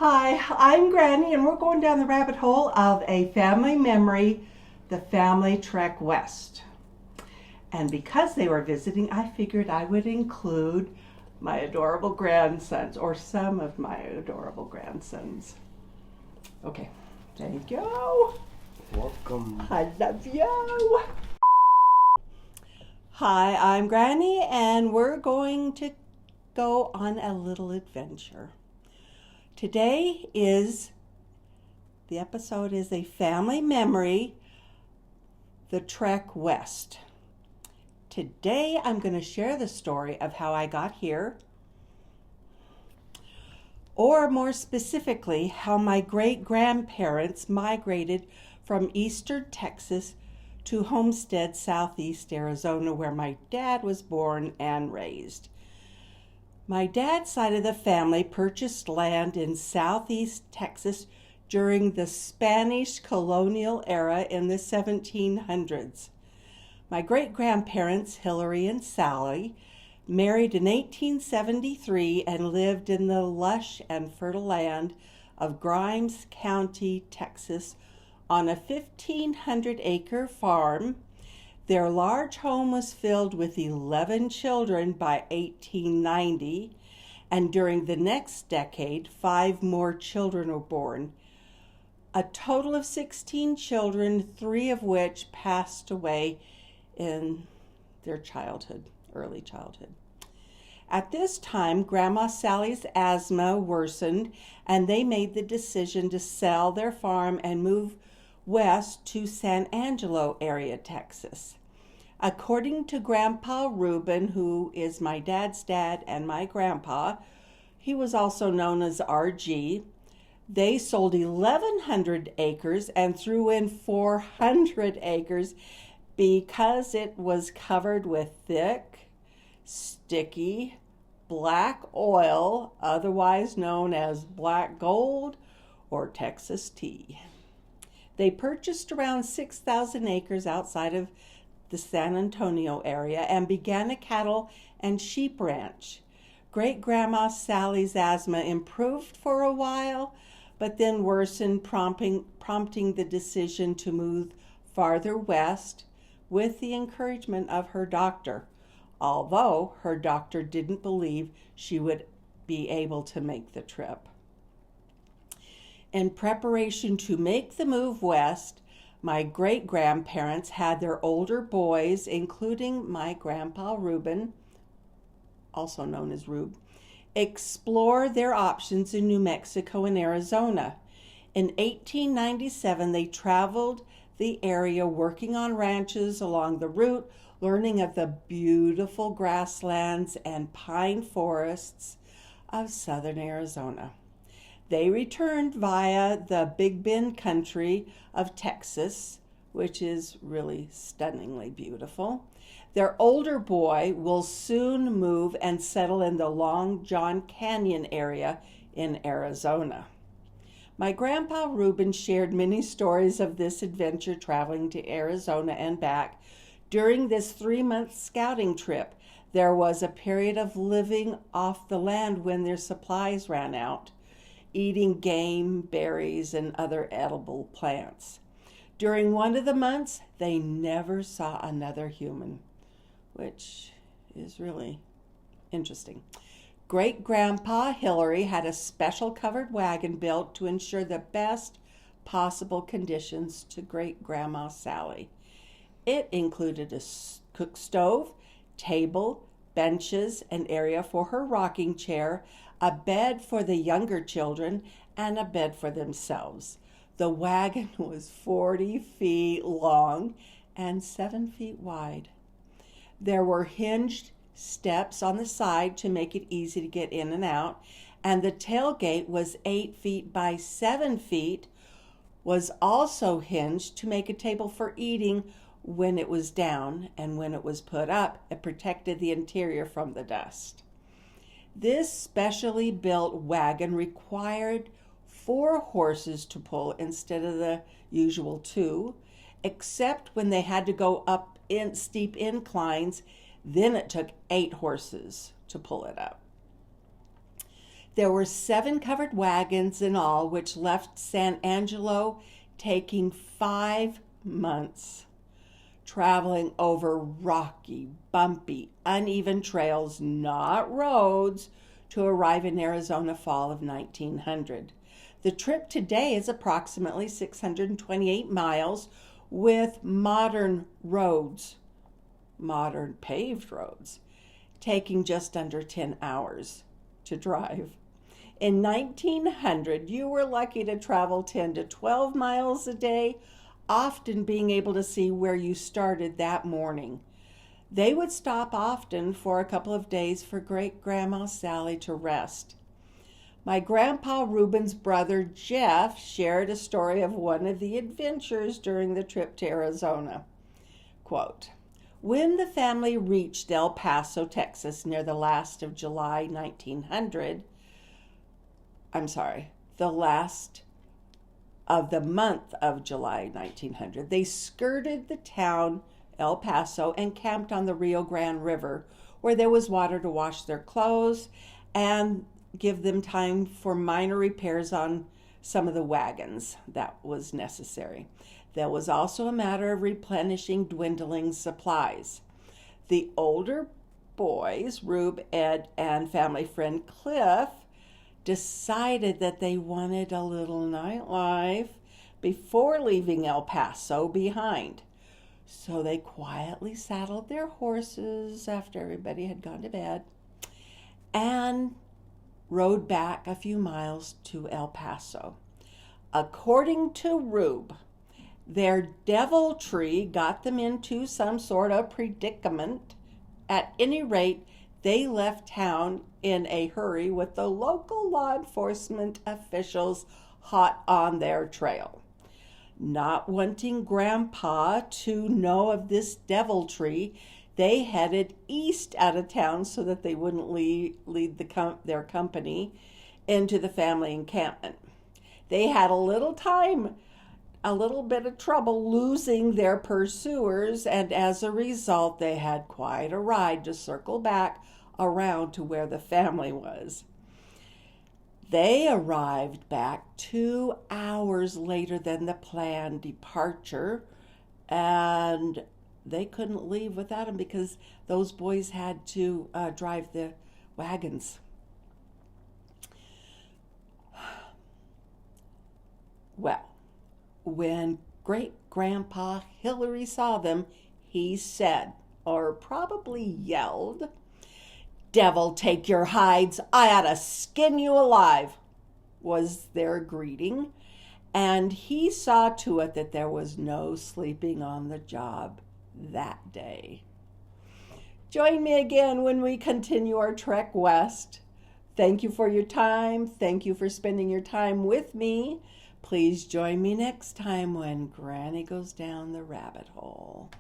Hi, I'm Granny, and we're going down the rabbit hole of a family memory, the family trek west. And because they were visiting, I figured I would include my adorable grandsons, or some of my adorable grandsons. Okay, thank you. Welcome. I love you. Hi, I'm Granny, and we're going to go on a little adventure. Today the episode is a family memory, the trek west. Today I'm going to share the story of how I got here, or more specifically, how my great-grandparents migrated from eastern Texas to Homestead, southeast Arizona, where my dad was born and raised. My dad's side of the family purchased land in southeast Texas during the Spanish colonial era in the 1700s. My great-grandparents, Hillary and Sally, married in 1873 and lived in the lush and fertile land of Grimes County, Texas, on a 1,500-acre farm. Their large home was filled with 11 children by 1890, and during the next decade, 5 more children were born. A total of 16 children, 3 of which passed away in their early childhood. At this time, Grandma Sally's asthma worsened, and they made the decision to sell their farm and move west to San Angelo area, Texas. According to Grandpa Reuben, who is my dad's dad and my grandpa, he was also known as RG, they sold 1,100 acres and threw in 400 acres because it was covered with thick, sticky, black oil, otherwise known as black gold or Texas tea. They purchased around 6,000 acres outside of the San Antonio area and began a cattle and sheep ranch. Great-Grandma Sally's asthma improved for a while, but then worsened, prompting the decision to move farther west with the encouragement of her doctor, although her doctor didn't believe she would be able to make the trip. In preparation to make the move west, my great-grandparents had their older boys, including my grandpa Reuben, also known as Rube, explore their options in New Mexico and Arizona. In 1897, they traveled the area working on ranches along the route, learning of the beautiful grasslands and pine forests of southern Arizona. They returned via the Big Bend country of Texas, which is really stunningly beautiful. Their older boy will soon move and settle in the Long John Canyon area in Arizona. My grandpa Reuben shared many stories of this adventure traveling to Arizona and back. During this 3-month scouting trip, there was a period of living off the land when their supplies ran out, eating game, berries, and other edible plants. During one of the months, they never saw another human, which is really interesting. Great-Grandpa Hillary had a special covered wagon built to ensure the best possible conditions to Great-Grandma Sally. It included a cook stove, table, benches, an area for her rocking chair, a bed for the younger children, and a bed for themselves. The wagon was 40 feet long and 7 feet wide. There were hinged steps on the side to make it easy to get in and out, and the tailgate was 8 feet by 7 feet, was also hinged to make a table for eating when it was down, and when it was put up, it protected the interior from the dust. This specially built wagon required 4 horses to pull instead of the usual 2, except when they had to go up in steep inclines. Then it took 8 horses to pull it up. There were 7 covered wagons in all, which left San Angelo taking 5 months, traveling over rocky, bumpy, uneven trails, not roads, to arrive in Arizona fall of 1900. The trip today is approximately 628 miles with modern roads, modern paved roads, taking just under 10 hours to drive. In 1900, you were lucky to travel 10 to 12 miles a day, often being able to see where you started that morning. They would stop often for a couple of days for Great-Grandma Sally to rest. My Grandpa Reuben's brother Jeff shared a story of one of the adventures during the trip to Arizona. Quote, "When the family reached El Paso, Texas, near the last of July 1900, the last of the month of July 1900, they skirted the town El Paso and camped on the Rio Grande River, where there was water to wash their clothes and give them time for minor repairs on some of the wagons that was necessary. There was also a matter of replenishing dwindling supplies. The older boys, Rube, Ed, and family friend Cliff, decided that they wanted a little nightlife before leaving El Paso behind. So they quietly saddled their horses after everybody had gone to bed and rode back a few miles to El Paso. According to Rube, their deviltry got them into some sort of predicament. At any rate, they left town in a hurry with the local law enforcement officials hot on their trail. Not wanting Grandpa to know of this deviltry, they headed east out of town so that they wouldn't lead their company into the family encampment. They had a little bit of trouble losing their pursuers, and as a result, they had quite a ride to circle back around to where the family was. They arrived back 2 hours later than the planned departure, and they couldn't leave without him because those boys had to drive the wagons. Well, when Great-Grandpa Hillary saw them, he said, or probably yelled, "Devil take your hides, I ought to skin you alive," was their greeting, and he saw to it that there was no sleeping on the job that day. Join me again when we continue our trek west. Thank you for your time. Thank you for spending your time with me. Please join me next time when Granny goes down the rabbit hole.